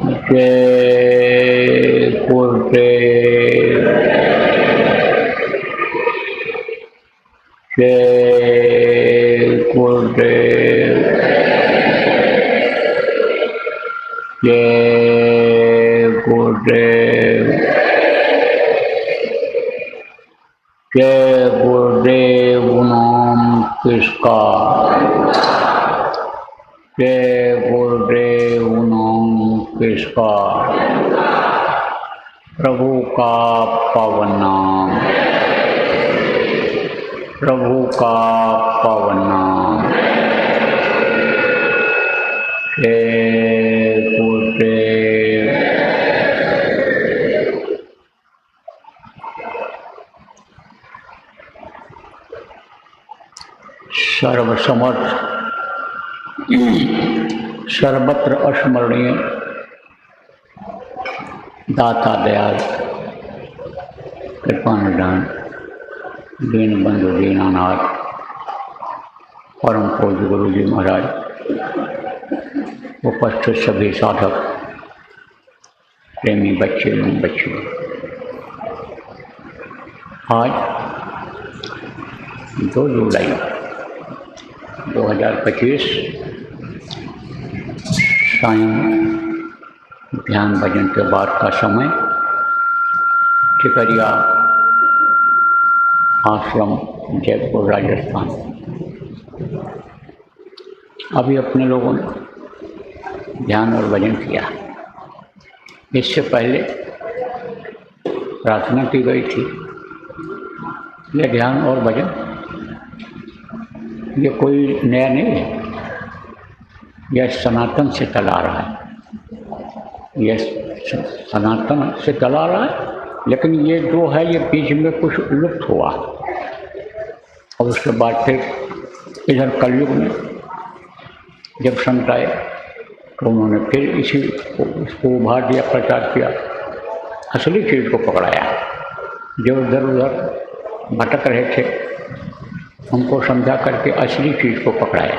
जय गुरुदेव, जय गुरुदेव, जय गुरुदेव, जय गुरुदेव नाम किसका, जय गुरुदेव नाम किसका, प्रभु का पावन नाम, प्रभु का पावन नाम। जय गुरुदेव। सर्वसमर्थ सर्वत्र अस्मरणीय दाता दयाल कृपानिधान दीन बंधु दीनानाथ परम पूज्य गुरु जी महाराज, उपस्थित सभी साधक, प्रेमी बच्चे एवं बच्चियों, आज 2 जुलाई 2025 सायं ध्यान भजन के बाद का समय ठिकरिया आश्रम जयपुर राजस्थान। अभी अपने लोगों ने ध्यान और भजन किया। इससे पहले प्रार्थना की गई थी। यह ध्यान और भजन ये कोई नया नहीं है, यह सनातन से चला रहा है, यह सनातन से चला रहा है। लेकिन ये जो है ये बीच में कुछ लुप्त हुआ और उसके बाद फिर इधर कलयुग में जब संत आए तो उन्होंने फिर इसको उभार दिया, प्रचार किया, असली चीज़ को पकड़ाया। जो इधर उधर भटक रहे थे उनको समझा करके असली चीज़ को पकड़ाया।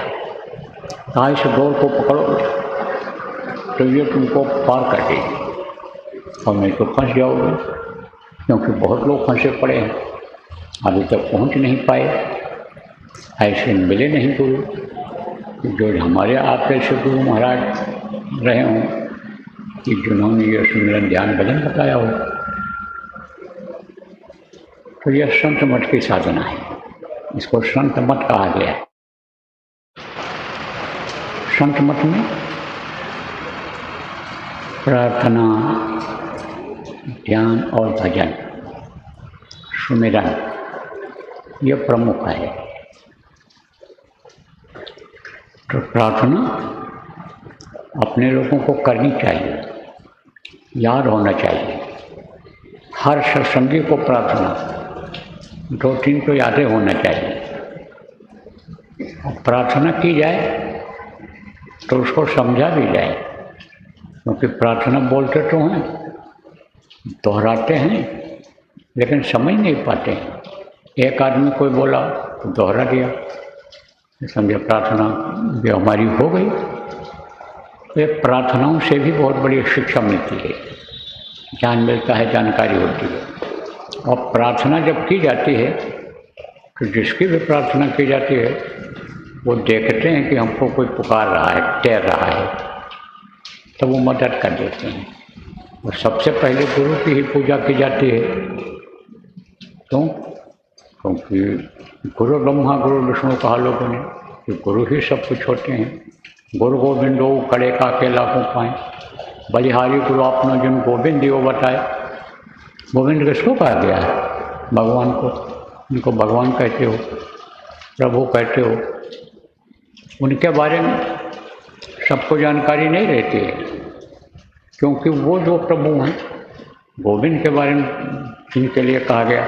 कहा इस दौड़ को पकड़ो तो ये तुमको पार कर देगी और नहीं तो फंस जाओगे, क्योंकि बहुत लोग फंसे पड़े हैं, अभी तक पहुंच नहीं पाए, ऐसे मिले नहीं गुरु जो हमारे आप जैसे गुरु महाराज रहे हों कि जिन्होंने ये सुमिरन ध्यान भजन बताया हो। तो यह संत मठ की साधना है, इसको संत मठ कहा गया है। संत मठ में प्रार्थना, ध्यान और भजन, सुमिरन ये प्रमुख है। तो प्रार्थना अपने लोगों को करनी चाहिए, याद होना चाहिए। हर सत्संगी को प्रार्थना 2-3 तो यादें होना चाहिए। और प्रार्थना की जाए तो उसको समझा भी जाए, क्योंकि प्रार्थना बोलते तो हैं, दोहराते हैं, लेकिन समझ नहीं पाते हैं। एक आदमी कोई बोला तो दोहरा दिया, समझे प्रार्थना भी हमारी हो गई। तो ये प्रार्थनाओं से भी बहुत बड़ी शिक्षा मिलती है, ज्ञान मिलता है, जानकारी होती है। और प्रार्थना जब की जाती है तो जिसकी भी प्रार्थना की जाती है वो देखते हैं कि हमको कोई पुकार रहा है, तैर रहा है, तो वो मदद कर देते हैं। और सबसे पहले गुरु की ही पूजा की जाती है। क्यों? क्योंकि गुरु ब्रह्मा गुरु विष्णु कहा लोगों ने कि गुरु ही सब कुछ होते हैं। गुरु गोविंदो कड़े का अकेला को पाएँ, बलिहारी गुरु आपने जिन गोविंद दियो बताए। गोविंद किसको कहा गया है? भगवान को। उनको भगवान कहते हो, प्रभु कहते हो। उनके बारे में सबको जानकारी नहीं रहती है, क्योंकि वो जो प्रभु हैं, गोविंद के बारे में जिनके लिए कहा गया,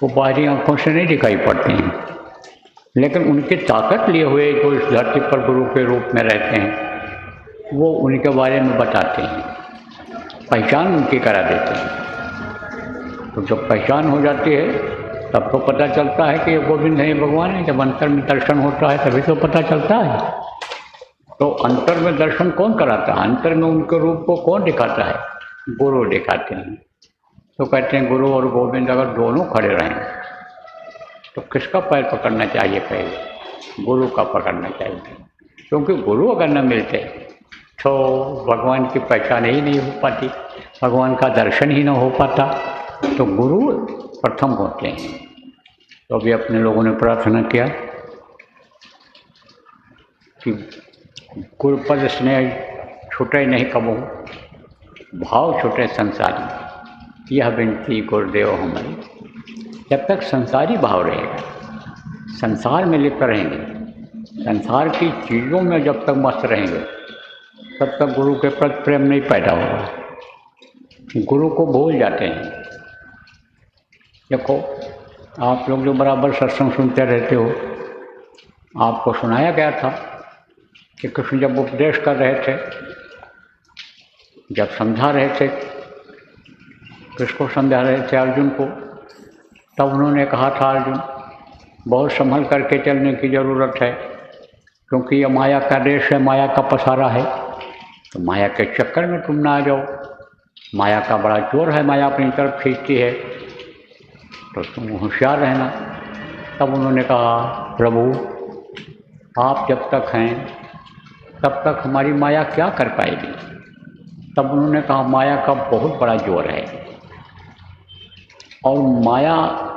वो बाहरी आंखों से नहीं दिखाई पड़ते हैं, लेकिन उनकी ताकत लिए हुए जो इस धरती पर गुरु के रूप में रहते हैं, वो उनके बारे में बताते हैं, पहचान उनकी करा देते हैं। तो जब पहचान हो जाती है तब तो पता चलता है कि ये गोविंद है, ये भगवान है। जब अंतर में दर्शन होता है तभी तो पता चलता है। तो अंतर में दर्शन कौन कराता है? अंतर में उनके रूप को कौन दिखाता है? गुरु दिखाते हैं। तो कहते हैं गुरु और गोविंद अगर दोनों खड़े रहें तो किसका पैर पकड़ना चाहिए? पहले गुरु का पकड़ना चाहिए, क्योंकि गुरु अगर न मिलते तो भगवान की पहचान ही नहीं हो पाती, भगवान का दर्शन ही न हो पाता। तो गुरु प्रथम होते हैं। तो अभी अपने लोगों ने प्रार्थना किया कि गुरुपद स्नेह छूटे नहीं कबहू, भाव छूटे संसारी, यह विनती गुरुदेव हमारी। जब तक संसारी भाव रहेगा, संसार में लिप्त रहेंगे, संसार की चीज़ों में जब तक मस्त रहेंगे, तब तक गुरु के प्रति प्रेम नहीं पैदा होगा। गुरु को भूल जाते हैं। देखो, आप लोग जो बराबर सत्संग सुनते रहते हो, आपको सुनाया गया था कि कृष्ण जब उपदेश कर रहे थे, जब समझा रहे थे, किसको समझा रहे थे? अर्जुन को। तब उन्होंने कहा था, अर्जुन बहुत संभल करके चलने की ज़रूरत है, क्योंकि ये माया का देश है, माया का पसारा है। तो माया के चक्कर में तुम ना आ जाओ, माया का बड़ा जोर है, माया अपनी तरफ खींचती है, तो तुम होशियार रहना। तब उन्होंने कहा, प्रभु आप जब तक हैं तब तक हमारी माया क्या कर पाएगी? तब उन्होंने कहा, माया का बहुत बड़ा जोर है, और माया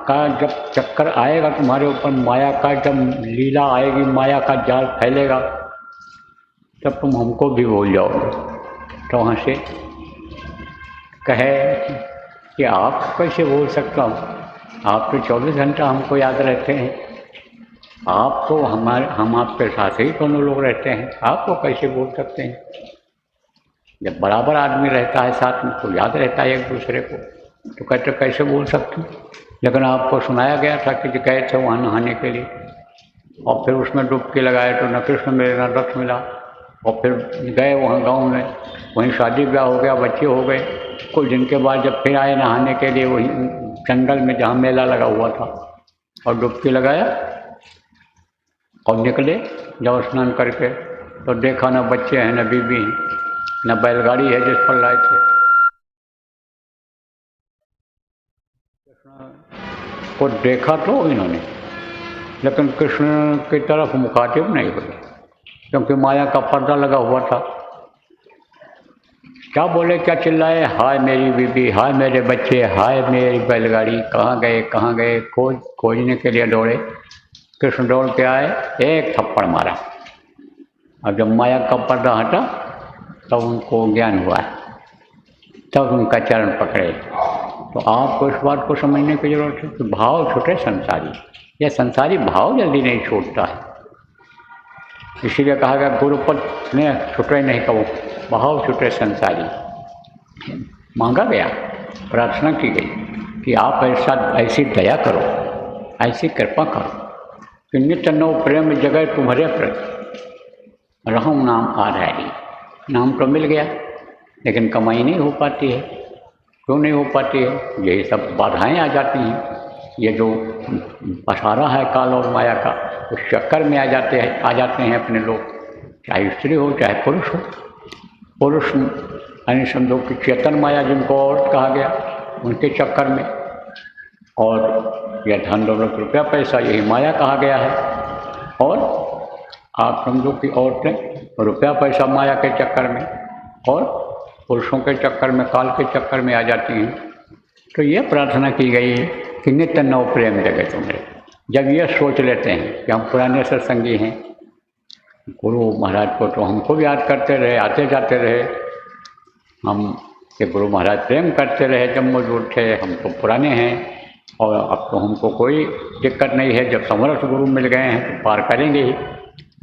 का जब चक्कर आएगा तुम्हारे ऊपर, माया का जब लीला आएगी, माया का जाल फैलेगा, तब तुम हमको भी भूल जाओगे। तो वहाँ से कहे कि आप कैसे भूल सकता हूँ? आप तो 24 घंटा हमको याद रहते हैं, आप तो हम आपके साथ ही दोनों लोग रहते हैं, आपको कैसे भूल सकते हैं? जब बराबर आदमी रहता है साथ में तो याद रहता है एक दूसरे को। तो कहते कैसे भूल सकते हैं? लेकिन आपको सुनाया गया था कि गए थे वहाँ नहाने के लिए, और फिर उसमें डुबकी लगाए तो न कृष्ण मिले न रथ मिला, और फिर गए वहाँ गांव में, वहीं शादी ब्याह हो गया, बच्चे हो गए। कुछ दिन के बाद जब फिर आए नहाने के लिए वहीं जंगल में जहाँ मेला लगा हुआ था, और डुबकी लगाया और निकले जब स्नान करके, तो देखा न बच्चे हैं न बीबी हैं, न बैलगाड़ी है जिस पर लाए थे। को देखा तो इन्होंने, लेकिन कृष्ण की तरफ मुखातिब नहीं हुए, क्योंकि माया का पर्दा लगा हुआ था। क्या बोले, क्या चिल्लाए, हाय मेरी बीबी, हाय मेरे बच्चे, हाय मेरी बैलगाड़ी, कहाँ गए कहाँ गए, खोजने के लिए दौड़े। कृष्ण दौड़ के आए, एक थप्पड़ मारा, और जब माया का पर्दा हटा तब उनको ज्ञान हुआ, तब उनका चरण पकड़े। तो आपको इस बात को समझने की जरूरत है कि भाव छूटे संसारी, यह संसारी भाव जल्दी नहीं छूटता है। इसीलिए कहा गया गुरुपद स्नेह छूटे नहीं कबो, भाव छूटे संसारी। मांगा गया, प्रार्थना की गई कि आप ऐसी दया करो, ऐसी कृपा करो कि नित्य नव प्रेम जगह तुम्हारे प्रति रहूं नाम आधारी। नाम तो मिल गया, लेकिन कमाई नहीं हो पाती है। क्यों नहीं हो पाती है? यही सब बाधाएं आ जाती हैं। ये जो पसारा है काल और माया का, उस चक्कर में आ जाते हैं अपने लोग, चाहे स्त्री हो चाहे पुरुष हो। पुरुष यानी समझो कि चेतन माया जिनको औरत कहा गया, उनके चक्कर में, और यह धन दौलत रुपया पैसा यही माया कहा गया है। और आप समझो कि औरतें रुपया पैसा माया के चक्कर में और पुरुषों के चक्कर में, काल के चक्कर में आ जाती हैं। तो ये प्रार्थना की गई कि नित्य नव प्रेम जगे तुम्हें। जब ये सोच लेते हैं कि हम पुराने सत्संगी हैं, गुरु महाराज को तो हमको भी याद करते रहे, आते जाते रहे, हम कि गुरु महाराज प्रेम करते रहे जब मौजूद थे, हम तो पुराने हैं और अब तो हमको कोई दिक्कत नहीं है। जब समर्थ गुरु मिल गए हैं तो पार करेंगे ही,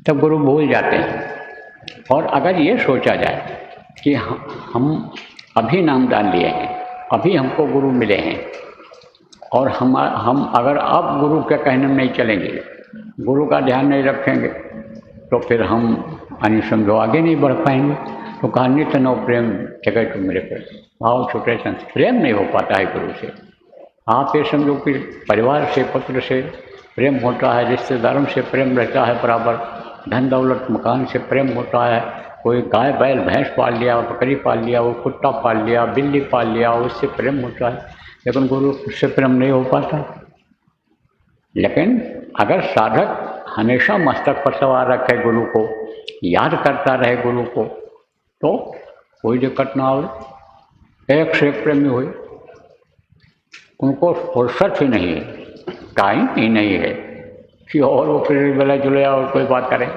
तब गुरु भूल जाते हैं। और अगर ये सोचा जाए कि हम अभी नामदान लिए हैं, अभी हमको गुरु मिले हैं, और हम अगर अब गुरु के कहने में नहीं चलेंगे, गुरु का ध्यान नहीं रखेंगे, तो फिर हम यानी समझो आगे नहीं बढ़ पाएंगे। तो कहा नित्य नव प्रेम जगह तुम मेरे पर, भाव छूटे संस, प्रेम नहीं हो पाता है गुरु से। आप ये समझो कि परिवार से, पुत्र से प्रेम होता है, रिश्तेदारों से प्रेम रहता है बराबर, धन दौलत मकान से प्रेम होता है, कोई गाय बैल भैंस पाल लिया, बकरी पाल लिया, वो कुत्ता पाल लिया, बिल्ली पाल लिया, उससे प्रेम होता है, लेकिन गुरु से प्रेम नहीं हो पाता। लेकिन अगर साधक हमेशा मस्तक पर सवार रखे गुरु को, याद करता रहे गुरु को, तो कोई दिक्कत ना हो। एक से एक प्रेमी हुए, उनको फुर्सत ही नहीं है, टाइम ही नहीं है कि और वो फिर बेला जुले और कोई बात करें।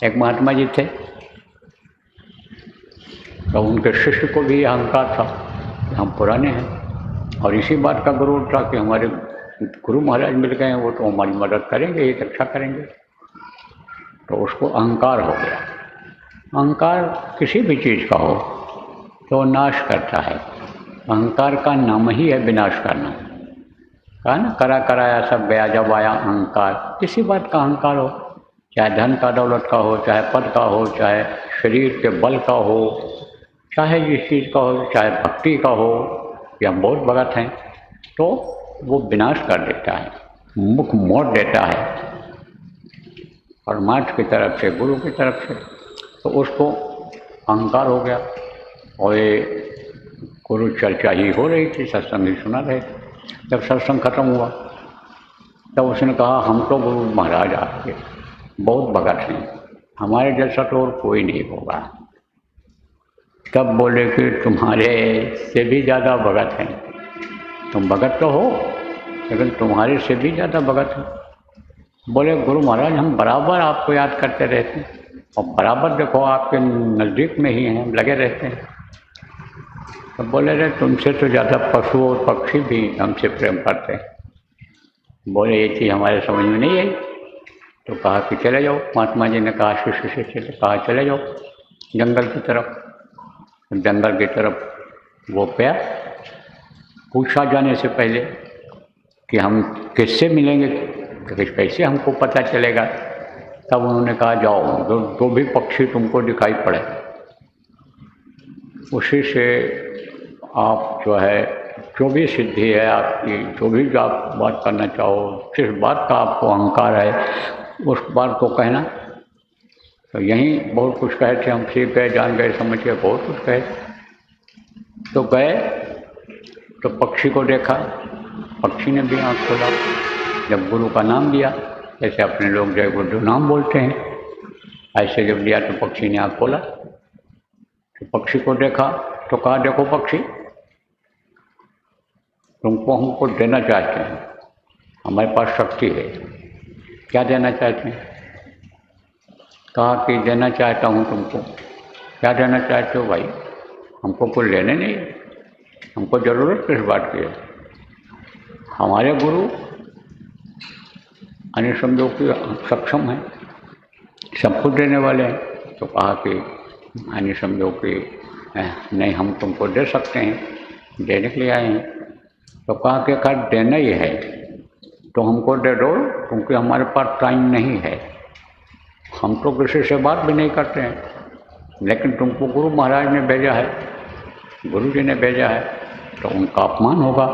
एक महात्मा जी थे, तो उनके शिष्य को भी अहंकार था कि हम पुराने हैं, और इसी बात का गुरूर था कि हमारे गुरु महाराज मिल गए हैं, वो तो हमारी मदद करेंगे, ये रक्षा करेंगे। तो उसको अहंकार हो गया। अहंकार किसी भी चीज़ का हो तो नाश करता है। अहंकार का नाम ही है विनाश करना। कहा ना, करा कराया सब गया जब आया अहंकार। किसी बात का अहंकार हो, चाहे धन का दौलत का हो, चाहे पद का हो, चाहे शरीर के बल का हो, चाहे जिस चीज़ का हो, चाहे भक्ति का हो, या बहुत भगत हैं, तो वो विनाश कर देता है, मुख मोड़ देता है परमात्मा की तरफ से, गुरु की तरफ से। तो उसको अहंकार हो गया। और ये गुरु चर्चा ही हो रही थी, सत्संग ही सुना रहे थे। जब सत्संग खत्म हुआ तब उसने कहा, हम तो गुरु महाराज आपके बहुत भगत हैं, हमारे जैसा तो और कोई नहीं होगा। तब बोले कि तुम्हारे से भी ज़्यादा भगत हैं, तुम भगत तो हो लेकिन तुम्हारे से भी ज़्यादा भगत हैं। बोले गुरु महाराज हम बराबर आपको याद करते रहते हैं, और बराबर देखो आपके नज़दीक में ही हैं, हम लगे रहते हैं। तो बोले रे तुमसे तो ज़्यादा पशु और पक्षी भी हमसे प्रेम करते हैं। बोले ये चीज़ हमारे समझ में नहीं आई। तो कहा कि चले जाओ। महात्मा जी ने कहा शिष्य से चले, कहा चले जाओ जंगल की तरफ। जंगल की तरफ वो गया। पूछा जाने से पहले कि हम किससे मिलेंगे, कैसे हमको पता चलेगा। तब उन्होंने कहा जाओ, जो भी पक्षी तुमको दिखाई पड़े उसी से आप जो है, जो भी सिद्धि है आपकी, जो भी आप बात करना चाहो, किस बात का आपको अहंकार है, उस बात को कहना। तो यहीं बहुत कुछ कहे थे, हम सीख गए, जान गए, समझ गए, बहुत कुछ कहे। तो गए तो पक्षी को देखा, पक्षी ने भी आँख खोला। जब गुरु का नाम लिया, जैसे अपने लोग जो नाम बोलते हैं, ऐसे जब लिया तो पक्षी ने आँख खोला। तो पक्षी को देखा तो कहा, देखो पक्षी, तुमको हमको देना चाहते हैं, हमारे पास शक्ति है, क्या देना चाहते हैं। कहा कि देना चाहता हूँ तुमको। क्या देना चाहते हो भाई, हमको कुछ लेने नहीं, हमको ज़रूरत किस बात की है। हमारे गुरु अनिसंयोग की सक्षम हैं, सब कुछ देने वाले हैं। तो कहा कि अनिसंयोग की नहीं, हम तुमको दे सकते हैं, देने के लिए आए हैं। तो कहा कि अगर देना ही है तो हमको दे दो, क्योंकि हमारे पास टाइम नहीं है, हम तो किसी से बात भी नहीं करते हैं, लेकिन तुमको गुरु महाराज ने भेजा है, गुरु जी ने भेजा है, तो उनका अपमान होगा,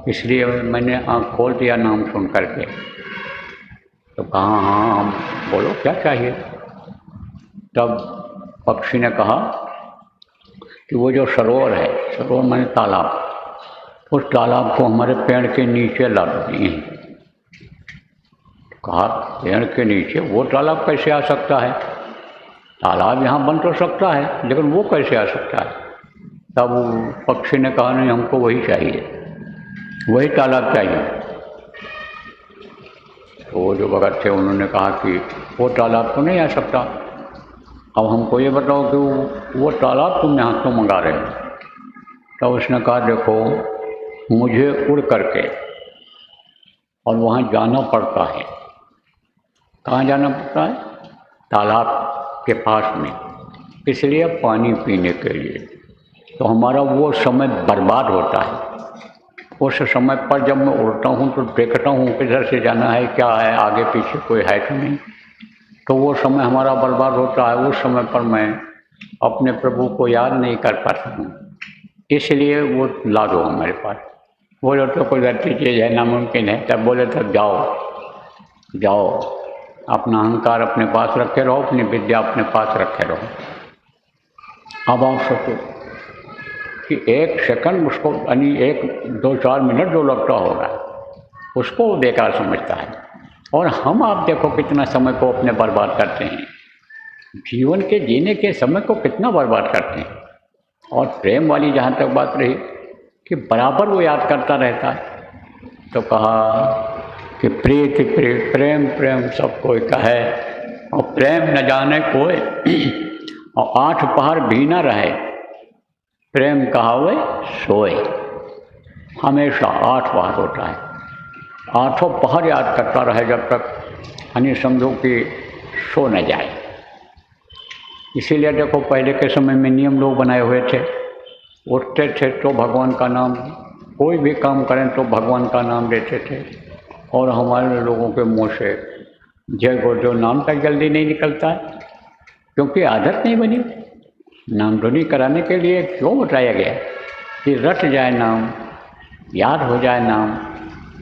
इसलिए मैंने आँख खोल दिया नाम सुन करके। तो कहा हाँ, हम बोलो क्या चाहिए। तब पक्षी ने कहा कि वो जो सरोवर है, सरोवर माने तालाब, उस तालाब को हमारे पेड़ के नीचे ला दिए। कहा पेड़ के नीचे वो तालाब कैसे आ सकता है, तालाब यहाँ बन तो सकता है लेकिन वो कैसे आ सकता है। तब पक्षी ने कहा नहीं, हमको वही चाहिए, वही तालाब चाहिए। तो वो जो भगत थे उन्होंने कहा कि वो तालाब तो नहीं आ सकता, अब हमको ये बताओ कि वो तालाब तुम यहाँ क्यों मंगा रहे हो। तो उसने कहा देखो, मुझे उड़ करके और वहाँ जाना पड़ता है। कहाँ जाना पड़ता है, तालाब के पास में, इसलिए पानी पीने के लिए। तो हमारा वो समय बर्बाद होता है। उस समय पर जब मैं उड़ता हूँ तो देखता हूँ किधर से जाना है, क्या है, आगे पीछे कोई है कि नहीं, तो वो समय हमारा बर्बाद होता है। उस समय पर मैं अपने प्रभु को याद नहीं कर पाता हूँ, इसलिए वो ला दो हमारे पास। बोले तो कोई गलती चीज़ है, नामुमकिन है। तब बोले तब जाओ जाओ अपना अहंकार अपने पास रखे रहो, अपनी विद्या अपने पास रखे रहो। अब आप सोचो कि 1 सेकंड उसको यानी 1-2-4 मिनट जो लगता होगा उसको वो बेकार समझता है, और हम आप देखो कितना समय को अपने बर्बाद करते हैं, जीवन के जीने के समय को कितना बर्बाद करते हैं। और प्रेम वाली जहाँ तक बात रही कि बराबर वो याद करता रहता है, तो कहा कि प्रीत प्रीत प्रेम प्रेम सब कोई कहे, और प्रेम न जाने कोई, और 8 पहर भी न रहे, प्रेम कहावे सोए। हमेशा 8 पहर होता है, 8 पहर याद करता रहे जब तक यानी समझो कि सो न जाए। इसीलिए देखो पहले के समय में नियम लोग बनाए हुए थे, उठते थे तो भगवान का नाम, कोई भी काम करें तो भगवान का नाम लेते थे। और हमारे लोगों के मुँह से जय गुरुदेव नाम तक जल्दी नहीं निकलता है, क्योंकि आदत नहीं बनी। नाम ध्वनि कराने के लिए क्यों बताया गया कि रट जाए नाम, याद हो जाए नाम,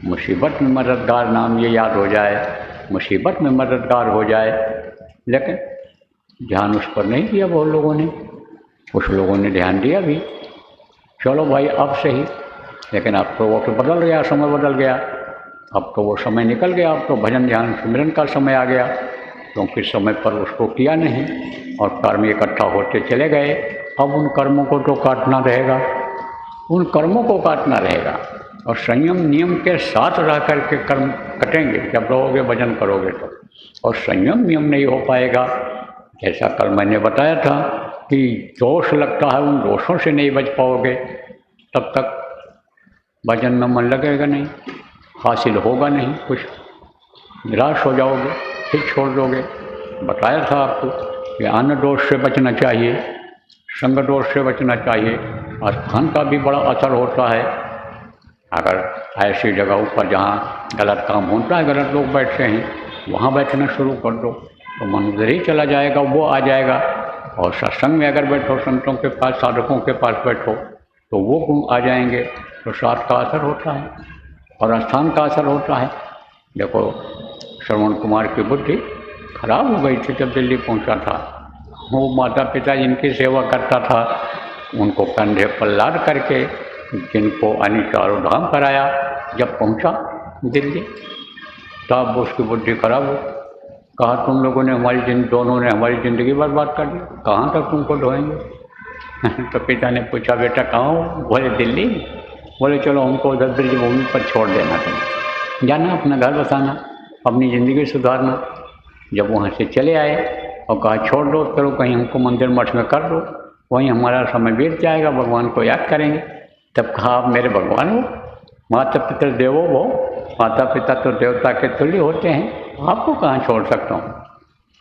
मुसीबत में मददगार नाम ये याद हो जाए, मुसीबत में मददगार हो जाए। लेकिन ध्यान उस पर नहीं दिया बहुत लोगों ने, कुछ लोगों ने ध्यान दिया भी, चलो भाई अब सही, लेकिन अब तो वक्त बदल गया, समय बदल गया, अब तो वो समय निकल गया, अब तो भजन ध्यान सिमरन का समय आ गया, क्योंकि समय पर उसको किया नहीं और कर्म इकट्ठा होते चले गए। अब उन कर्मों को तो काटना रहेगा, उन कर्मों को काटना रहेगा, और संयम नियम के साथ रह कर के कर्म कटेंगे जब रहोगे भजन करोगे तो। और संयम नियम नहीं हो पाएगा, जैसा कल मैंने बताया था कि दोष लगता है, उन दोषों से नहीं बच पाओगे, तब तक भजन में मन लगेगा नहीं, हासिल होगा नहीं कुछ, निराश हो जाओगे, फिर छोड़ दोगे। बताया था आपको कि अन्न दोष से बचना चाहिए, संग दोष से बचना चाहिए, स्थान का भी बड़ा असर होता है। अगर ऐसी जगहों पर जहाँ गलत काम होता है, गलत लोग बैठते हैं, वहाँ बैठना शुरू कर दो तो मन उधर ही चला जाएगा, वो आ जाएगा। और सत्संग में अगर बैठो, संतों के पास, साधकों के पास बैठो, तो वो गुण आ जाएंगे, तो साथ का असर होता है और स्थान का असर होता है। देखो श्रवण कुमार की बुद्धि खराब हो गई थी जब दिल्ली पहुंचा था। वो माता पिता जिनकी सेवा करता था, उनको कंधे पर लाद करके जिनको चारों धाम कराया, जब पहुंचा दिल्ली तब उसकी बुद्धि खराब हो। कहा तुम लोगों ने दोनों ने हमारी ज़िंदगी बर्बाद कर दी, कहाँ तक तुमको ढोएंगे। तो पिता ने पूछा बेटा कहाँ हो? बोले दिल्ली। बोले चलो हमको उधर ब्रिज भूमि पर छोड़ देना, तुम जाना अपना घर बसाना, अपनी ज़िंदगी सुधारना। जब वहाँ से चले आए और कहा छोड़ दो, चलो कहीं हमको मंदिर मठ में कर दो, वहीं हमारा समय बीत जाएगा, भगवान को याद करेंगे। तब कहा आप मेरे भगवान हो, माता पिता देवो वो, माता पिता तो देवता के तुल्य होते हैं, आपको कहाँ छोड़ सकता हूँ।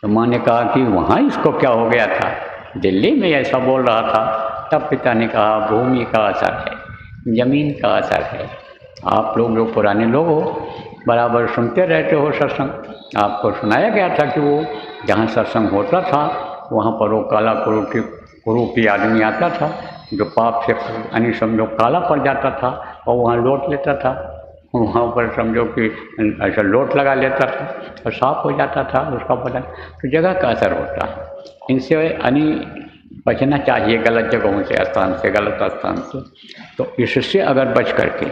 तो माँ ने कहा कि वहाँ इसको क्या हो गया था, दिल्ली में ऐसा बोल रहा था। तब पिता ने कहा भूमि का असर है, जमीन का असर है। आप लोग जो पुराने लोग हो, बराबर सुनते रहते हो सत्संग, आपको सुनाया गया था कि वो जहाँ सत्संग होता था वहाँ पर वो काला कुरूपी आदमी आता था, जो पाप से यानी समझो काला पड़ जाता था और वहाँ लौट लेता था, वहाँ पर समझो कि ऐसा लोट लगा लेता था और साफ हो जाता था उसका बदन। तो जगह का असर होता है, इनसे यानी बचना चाहिए, गलत जगहों से, स्थान से, गलत स्थान से। तो इससे अगर बच करके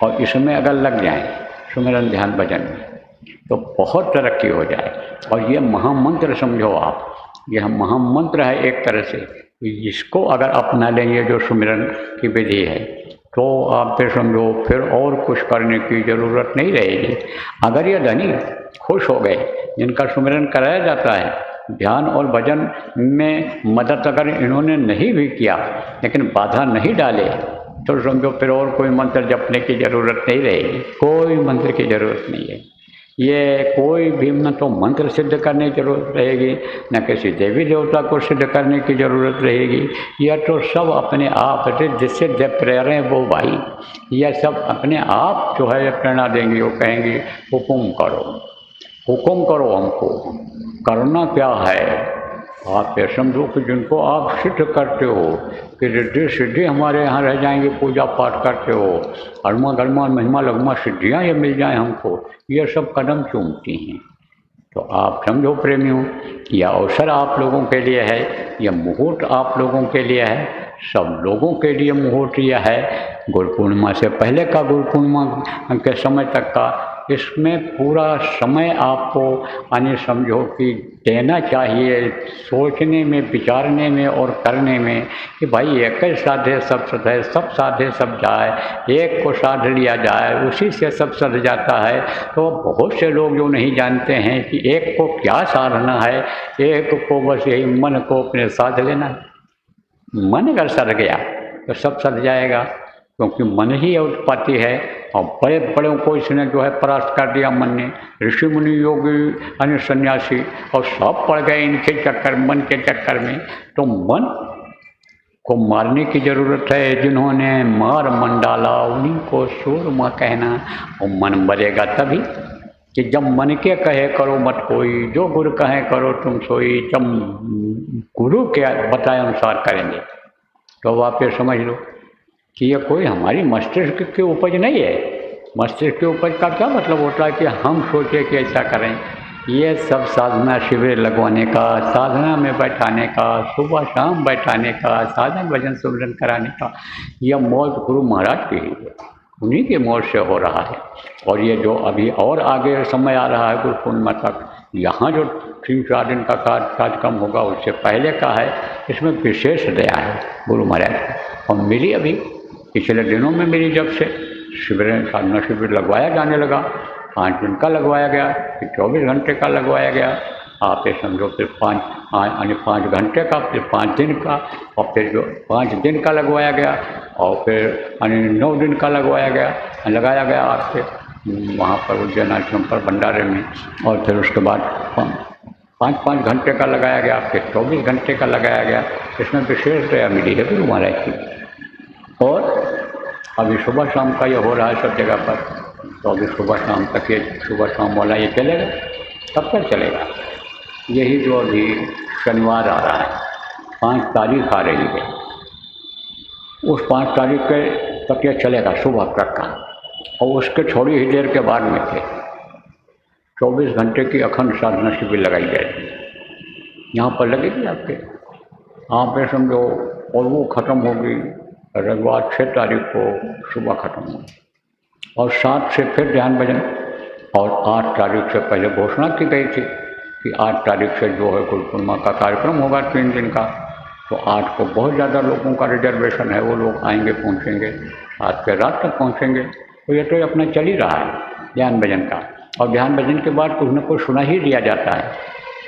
और इसमें अगर लग जाएं सुमिरन ध्यान भजन में, तो बहुत तरक्की हो जाए। और ये महामंत्र समझो आप, यह महामंत्र है एक तरह से, इसको अगर अपना लें, ये जो सुमिरन की विधि है, तो आप फिर समझो फिर और कुछ करने की ज़रूरत नहीं रहेगी। अगर ये धनी खुश हो गए, जिनका सुमिरन कराया जाता है, ध्यान और भजन में मदद अगर इन्होंने नहीं भी किया, लेकिन बाधा नहीं डाले, तो समझो फिर और कोई मंत्र जपने की ज़रूरत नहीं रहेगी, कोई मंत्र की ज़रूरत नहीं है। ये कोई भी न तो मंत्र सिद्ध करने की जरूरत रहेगी, न किसी देवी देवता को सिद्ध करने की ज़रूरत रहेगी। यह तो सब अपने आप जिससे प्रेरणा वो भाई, यह सब अपने आप जो है प्रेरणा देंगी। वो कहेंगी हुकुम करो, हुकुम करो, हमको करना क्या है। आप ये समझो कि जिनको आप सिद्ध करते हो कि रिद्धि सिद्धि हमारे यहाँ रह जाएंगे, पूजा पाठ करते हो, अरमा गरमा महिमा लगमा सिद्धियाँ ये मिल जाएं हमको, ये सब कदम चूमती हैं। तो आप समझो प्रेमियों, यह अवसर आप लोगों के लिए है, यह मुहूर्त आप लोगों के लिए है, सब लोगों के लिए मुहूर्त यह है। गुरु पूर्णिमा से पहले का, गुरु पूर्णिमा के समय तक का, इसमें पूरा समय आपको यानी समझो कि देना चाहिए सोचने में, विचारने में और करने में कि भाई एक ही साधे सब सधे, सब साधे सब जाए, एक को साध लिया जाए, उसी से सब सध जाता है। तो बहुत से लोग जो नहीं जानते हैं कि एक को क्या साधना है, एक को बस यही मन को अपने साध लेना है। मन अगर सध गया तो सब सध जाएगा, क्योंकि मन ही उत्पत्ति है। और बड़े बड़ों को इसने जो है परास्त कर दिया मन ने, ऋषि मुनि योगी अन्य सन्यासी और सब पड़ गए इनके चक्कर, मन के चक्कर में। तो मन को मारने की ज़रूरत है, जिन्होंने मार मन डाला उन्हीं को सूरमा कहना। और मन मरेगा तभी कि जब मन के कहे करो मत कोई, जो गुरु कहे करो तुम सोई, जब गुरु के बताए अनुसार करेंगे। तो आप ये समझ लो कि ये कोई हमारी मस्तिष्क की उपज नहीं है। मस्तिष्क की उपज का क्या मतलब होता है कि हम सोचे कि ऐसा करें। ये सब साधना शिविर लगवाने का, साधना में बैठाने का, सुबह शाम बैठाने का, साधन भजन सुमिरन कराने का, यह मौज गुरु महाराज की ही है, उन्हीं की मौज से हो रहा है। और ये जो अभी और आगे समय आ रहा है गुरु पूर्णिमा तक, यहाँ जो 3-4 दिन का कार्यक्रम होगा उससे पहले का है, इसमें विशेष दया है गुरु महाराज की। और मिली अभी पिछले दिनों में मिली, जब से शिविर साधना शिविर लगवाया जाने लगा, 5 दिन का लगवाया गया, फिर 24 घंटे का लगवाया गया। आप ये समझो फिर 5 घंटे का, फिर 5 दिन का, और फिर जो 5 दिन का लगवाया गया, और फिर 9 दिन का लगाया गया आपसे वहाँ पर उज्जैन आश्रम पर भंडारे में। और फिर उसके बाद 5-5 घंटे का लगाया गया, फिर 24 घंटे का लगाया गया। इसमें विशेष दया मिली है गुरु महाराज की। और अभी सुबह शाम का ये हो रहा है सब जगह पर, तो अभी सुबह शाम तक ये सुबह शाम वाला ये चलेगा, कब तक चलेगा। यही जो अभी शनिवार आ रहा है, 5 तारीख आ रही है, उस 5 तारीख के तक ये चलेगा सुबह तक का। और उसके थोड़ी ही देर के बाद में थे 24 घंटे की अखंड साधना शिविर लगाई जाएगी, यहाँ पर लगेगी आपके, आप ये समझो। और वो ख़त्म होगी रविवार 6 तारीख को सुबह ख़त्म होगी, और 7 से फिर ध्यान भजन। और 8 तारीख से पहले घोषणा की गई थी कि 8 तारीख से जो है गुरु पूर्णिमा का कार्यक्रम होगा 3 दिन का। तो 8 को बहुत ज़्यादा लोगों का रिजर्वेशन है, वो लोग आएंगे, पहुँचेंगे, 7 के रात तक पहुँचेंगे। तो ये तो अपना चल ही रहा है ध्यान भजन का। और ध्यान भजन के बाद कुछ न कुछ सुना ही दिया जाता है,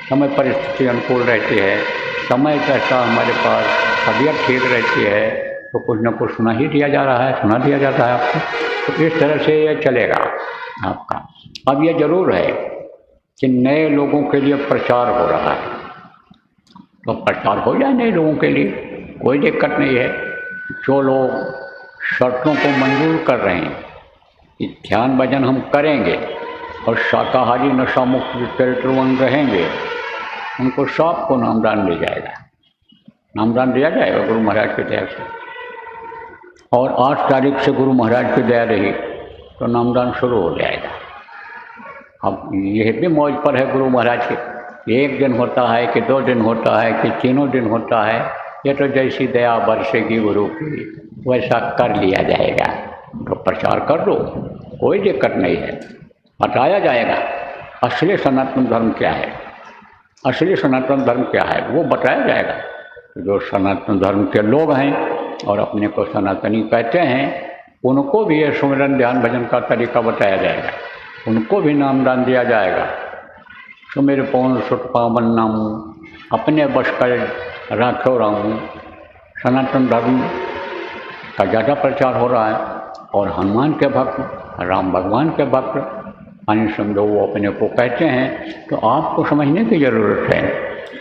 समय परिस्थिति अनुकूल रहती है, समय कैसा हमारे पास, तबीयत ठीक रहती है, तो कुछ न कुछ सुना ही दिया जा रहा है, सुना दिया जाता है आपको। तो इस तरह से ये चलेगा आपका। अब ये ज़रूर है कि नए लोगों के लिए प्रचार हो रहा है, तो प्रचार हो जाए नए लोगों के लिए, कोई दिक्कत नहीं है। जो लोग शर्तों को मंजूर कर रहे हैं कि ध्यान भजन हम करेंगे और शाकाहारी नशा मुक्त चरित्रवन रहेंगे, उनको सबको नामदान दिया जाएगा, नामदान दिया जाएगा गुरु महाराज की दया से। और 8 तारीख से गुरु महाराज की दया रही तो नामदान शुरू हो जाएगा। अब यह भी मौज पर है गुरु महाराज के, 1 दिन होता है कि 2 दिन होता है कि 3 दिन होता है, ये तो जैसी दया बरसेगी गुरु की वैसा कर लिया जाएगा। तो प्रचार कर दो, कोई दिक्कत नहीं है, बताया जाएगा असली सनातन धर्म क्या है, असली सनातन धर्म क्या है वो बताया जाएगा। जो सनातन धर्म के लोग हैं और अपने को सनातनी कहते हैं, उनको भी ये सुमिरन ध्यान भजन का तरीका बताया जाएगा, उनको भी नामदान दिया जाएगा। सुमिर पवन सुत पावन नाम अपने बस कर राखो राम। सनातन धर्म का ज़्यादा प्रचार हो रहा है। और हनुमान के भक्त, राम भगवान के भक्त यानी समझो वो अपने को कहते हैं, तो आपको समझने की ज़रूरत है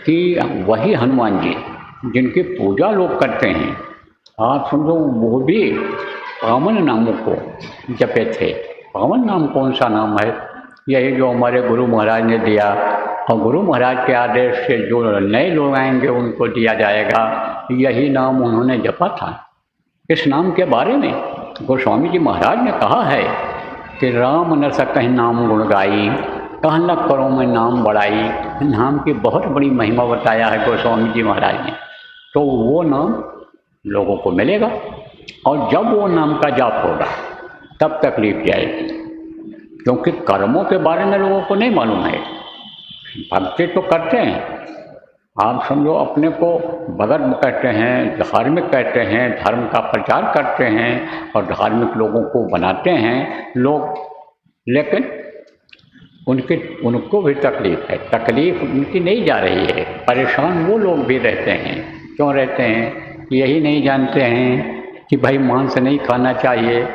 कि वही हनुमान जी जिनकी पूजा लोग करते हैं, आप समझो वो भी पावन नामों को जपे थे। पावन नाम कौन सा नाम है? यही जो हमारे गुरु महाराज ने दिया, और गुरु महाराज के आदेश से जो नए लोग आएंगे उनको दिया जाएगा, यही नाम उन्होंने जपा था। इस नाम के बारे में गोस्वामी जी महाराज ने कहा है कि राम न सकहि नाम गुण गाई, कहन लग करो मैं नाम बढ़ाई, नाम की बहुत बड़ी महिमा बताया है गोस्वामी जी महाराज ने। तो वो नाम लोगों को मिलेगा, और जब वो नाम का जाप होगा तब तकलीफ जाएगी, क्योंकि कर्मों के बारे में लोगों को नहीं मालूम है। भक्ति तो करते हैं, आप समझो अपने को भगत कहते हैं, धार्मिक कहते हैं, धर्म का प्रचार करते हैं और धार्मिक लोगों को बनाते हैं लोग, लेकिन उनको भी तकलीफ है, तकलीफ उनकी नहीं जा रही है। परेशान वो लोग भी रहते हैं। क्यों रहते हैं? यही नहीं जानते हैं कि भाई मांस नहीं खाना चाहिए,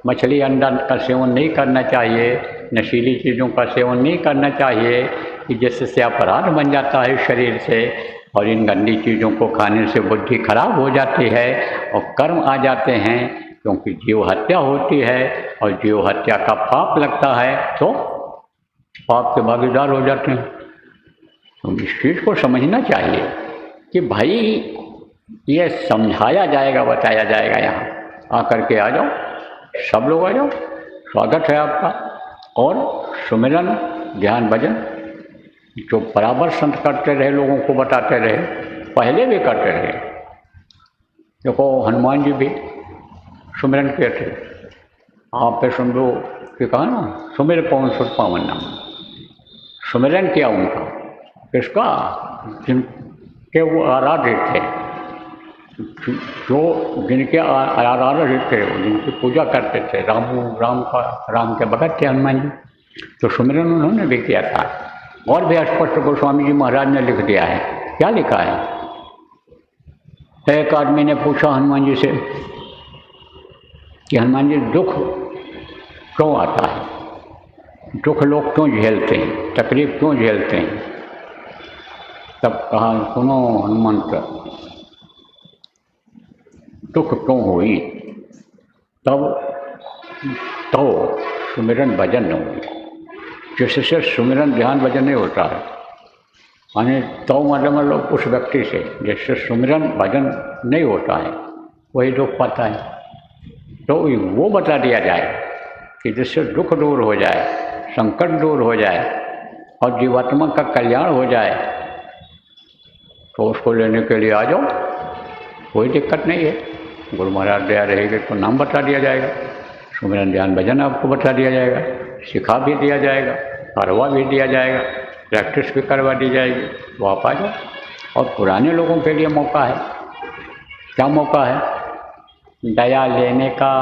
मछली अंडा का सेवन नहीं करना चाहिए, नशीली चीज़ों का सेवन नहीं करना चाहिए, कि जिससे अपराध बन जाता है शरीर से, और इन गंदी चीज़ों को खाने से बुद्धि खराब हो जाती है और कर्म आ जाते हैं, क्योंकि जीव हत्या होती है और जीव हत्या का पाप लगता है तो पाप के भागीदार हो जाते हैं। तो इस चीज़ को समझना चाहिए कि भाई ये समझाया जाएगा, बताया जाएगा। यहाँ आकर के आ जाओ, सब लोग आ जाओ, स्वागत है आपका। और सुमिरन ध्यान भजन जो बराबर संत करते रहे, लोगों को बताते रहे, पहले भी करते रहे। देखो हनुमान जी भी सुमिरन किए थे। आप पे सुन लो कि कहा ना, सुमिर पवन सुत पावन नाम, सुमिरन किया उनका, किसका? जिनके वो आराध्य थे, जो जिनके आराध्य थे, जिनकी पूजा करते थे। राम के भगत थे हनुमान जी, तो सुमिरन उन्होंने भी किया था। और भी स्पष्ट गोस्वामी जी महाराज ने लिख दिया है। क्या लिखा है? एक आदमी ने पूछा हनुमान जी से कि हनुमान जी दुख क्यों आता है, दुख लोग क्यों झेलते हैं, तकलीफ क्यों झेलते हैं? तब कहा, सुनो हनुमंत, दुख क्यों हुई तब तो सुमिरन भजन न हुई। जिससे सुमिरन ध्यान भजन नहीं होता है, माने तो मतलब उस व्यक्ति से जिससे सुमिरन भजन नहीं होता है वही दुख पाता है। तो वो बता दिया जाए कि जिससे दुख दूर हो जाए, संकट दूर हो जाए और जीवात्मा का कल्याण हो जाए, तो उसको लेने के लिए आ जाओ, कोई दिक्कत नहीं है। गुरु महाराज दया रहेगी तो नाम बता दिया जाएगा, सुमिरन ध्यान भजन आपको बता दिया जाएगा, सिखा भी दिया जाएगा, करवा भी दिया जाएगा, प्रैक्टिस भी करवा दी जाएगी। तो आप आ जाओ। और पुराने लोगों के लिए मौका है। क्या मौका है? दया लेने का।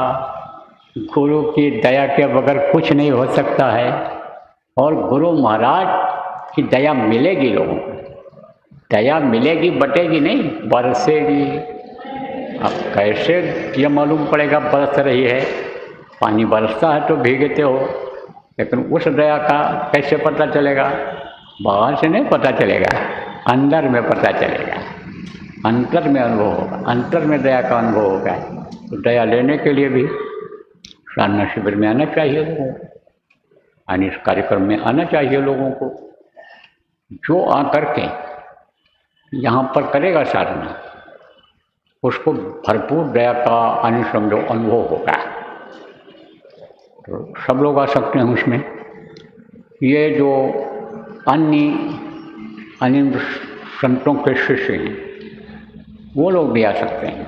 गुरु की दया के बगैर कुछ नहीं हो सकता है, और गुरु महाराज की दया मिलेगी लोगों को। दया मिलेगी, बटेगी नहीं, बरसेगी। अब कैसे ये मालूम पड़ेगा बरस रही है? पानी बरसता है तो भीगते हो, लेकिन उस दया का कैसे पता चलेगा? बाहर से नहीं पता चलेगा, अंदर में पता चलेगा, अंतर में अनुभव होगा, अंतर में दया का अनुभव होगा। तो दया लेने के लिए भी साधना शिविर में आना चाहिए लोगों को, यानी इस कार्यक्रम में आना चाहिए लोगों को। जो आकर के यहाँ पर करेगा साधना, उसको भरपूर दया का अनुभव होगा। तो सब लोग आ सकते हैं उसमें। ये जो अन्य संतों के शिष्य हैं, वो लोग भी आ सकते हैं,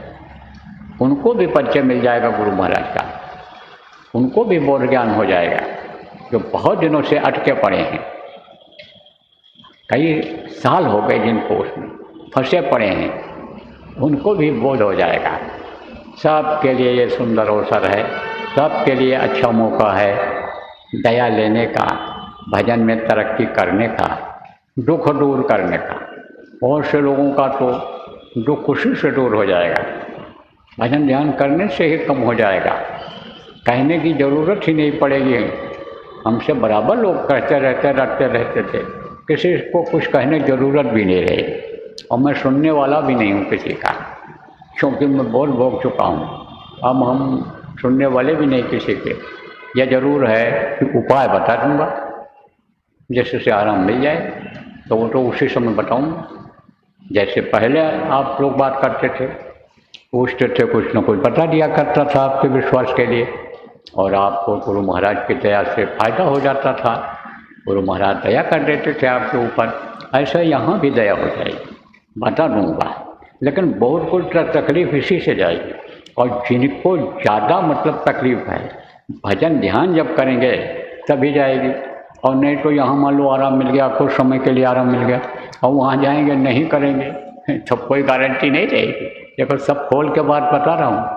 उनको भी परिचय मिल जाएगा गुरु महाराज का, उनको भी बोध ज्ञान हो जाएगा। जो बहुत दिनों से अटके पड़े हैं, कई साल हो गए जिनको उसमें फंसे पड़े हैं, उनको भी बोध हो जाएगा। सबके लिए ये सुंदर अवसर है, सबके लिए अच्छा मौका है दया लेने का, भजन में तरक्की करने का, दुख दूर करने का। बहुत से लोगों का तो दुख उसी से दूर हो जाएगा, भजन ध्यान करने से ही कम हो जाएगा। कहने की ज़रूरत ही नहीं पड़ेगी। हमसे बराबर लोग कहते रहते थे, किसी को कुछ कहने की ज़रूरत भी नहीं रही। और मैं सुनने वाला भी नहीं हूँ किसी का, क्योंकि मैं बहुत भोग चुका हूँ। अब हम सुनने वाले भी नहीं किसी के। यह ज़रूर है कि उपाय बता दूँगा जिससे आराम मिल जाए, तो वो तो उसी समय बताऊँगा। जैसे पहले आप लोग बात करते थे, पूछते थे, कुछ न कुछ बता दिया करता था आपके विश्वास के लिए, और आपको गुरु महाराज की दया से फायदा हो जाता था। गुरु महाराज दया कर देते थे आपके ऊपर, ऐसा यहाँ भी दया हो जाएगी, बता दूंगा। लेकिन बहुत कुछ तकलीफ इसी से जाएगी। और जिनको ज़्यादा मतलब तकलीफ है, भजन ध्यान जब करेंगे तभी जाएगी। और नहीं तो यहाँ मान लो आराम मिल गया, कुछ समय के लिए आराम मिल गया, और वहाँ जाएंगे नहीं करेंगे तो कोई गारंटी नहीं रहेगी। देखो सब खोल के बात बता रहा हूँ,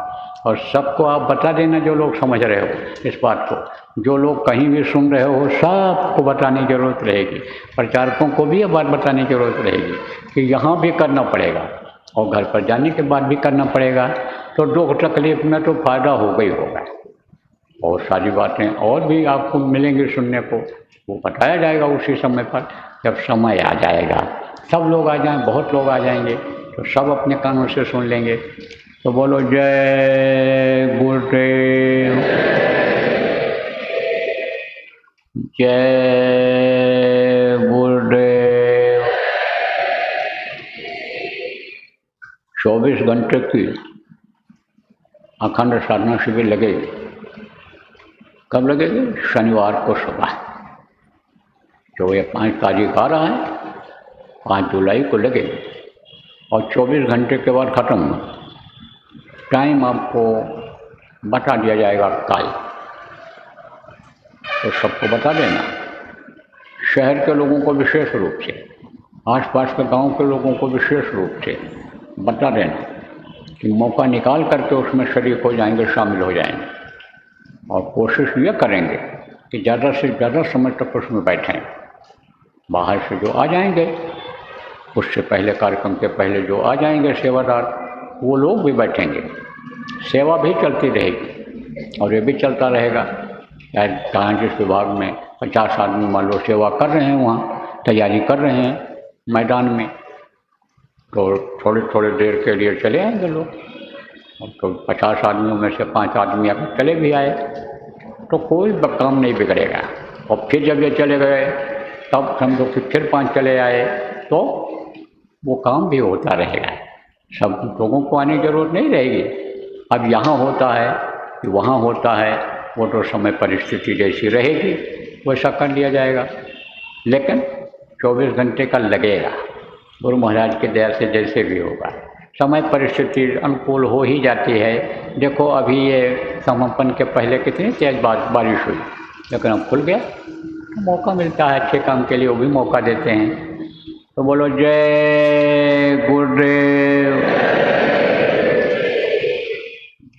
और सबको आप बता देना जो लोग समझ रहे हो इस बात को। जो लोग कहीं भी सुन रहे हो सबको बताने की ज़रूरत रहेगी, प्रचारकों को भी ये बात बताने की ज़रूरत रहेगी कि यहाँ भी करना पड़ेगा और घर पर जाने के बाद भी करना पड़ेगा। तो दुख तकलीफ में तो फ़ायदा होगा ही होगा। और सारी बातें और भी आपको मिलेंगी सुनने को, वो बताया जाएगा उसी समय पर, जब समय आ जाएगा। सब लोग आ जाएं, बहुत लोग आ जाएंगे तो सब अपने कानों से सुन लेंगे। तो बोलो जय गुरुदेव, जय गुरुदेव। 24 घंटे की अखंड साधना शिविर लगेगी। कब लगेगी? शनिवार को सुबह, जो ये 5 तारीख आ रहा है, 5 जुलाई को लगेगी और 24 घंटे के बाद ख़त्म हुआ। टाइम आपको बता दिया जाएगा कल, तो सबको बता देना। शहर के लोगों को विशेष रूप से, आसपास के गांव के लोगों को विशेष रूप से बता देना कि मौका निकाल करके उसमें शरीक हो जाएंगे, शामिल हो जाएंगे। और कोशिश ये करेंगे कि ज़्यादा से ज़्यादा समय तक उसमें बैठें। बाहर से जो आ जाएंगे, उससे पहले कार्यक्रम के पहले जो आ जाएंगे सेवादार, वो लोग भी बैठेंगे। सेवा भी चलती रहेगी और ये भी चलता रहेगा। जहाँ जिस विभाग में 50 आदमी मान लो सेवा कर रहे हैं, वहाँ तैयारी कर रहे हैं मैदान में, तो थोड़ी थोड़ी देर के लिए चले आएंगे लोग। तो 50 आदमियों में से 5 आदमी अगर चले भी आए तो कोई काम नहीं बिगड़ेगा। और फिर जब ये चले गए तब समझो कि फिर 5 चले आए, तो वो काम भी होता रहेगा। सब लोगों को आने की जरूरत नहीं रहेगी। अब यहाँ होता है कि वहाँ होता है, वो तो समय परिस्थिति जैसी रहेगी वैसा कर लिया जाएगा। लेकिन 24 घंटे का लगेगा, गुरु महाराज की दया से जैसे भी होगा। समय परिस्थिति अनुकूल हो ही जाती है। देखो अभी ये समापन के पहले कितनी तेज बारिश हुई, लेकिन अब खुल गया तो मौका मिलता है अच्छे काम के लिए, वो भी मौका देते हैं। तो बोलो जय गुरुदेव,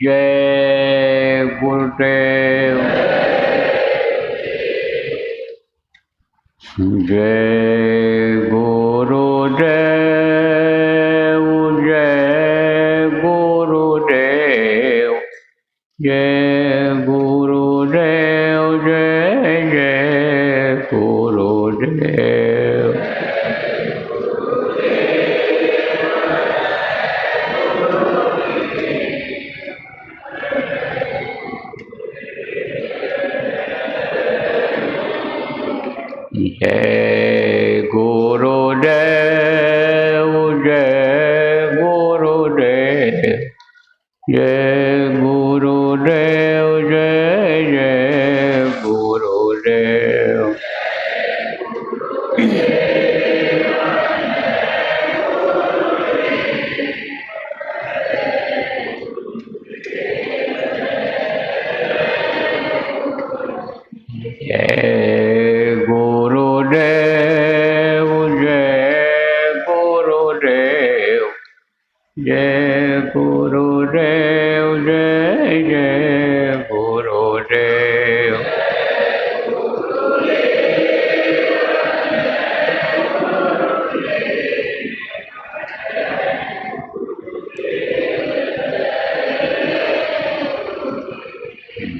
जय गुरुदेव, जय गुरुदेव, जय गुरुदेव, जय गुरुदेव, जय जय गुरुदेव। जय गुरुदेव, जय गुरुदेव, जय गुरुदेव, जय जय गुरुदेव। जय गुरुदेव, जय गुरुदेव, जय गुरुदेव, जय जय गुरुदेव।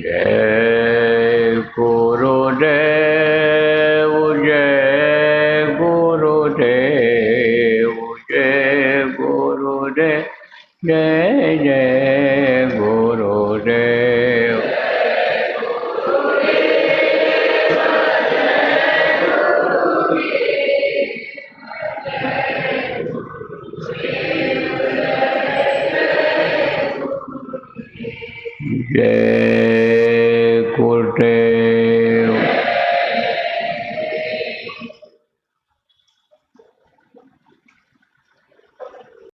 जय गुरुदेव, जय गुरुदेव, जय गुरुदेव, जय जय गुरुदेव। जय गुरुदेव।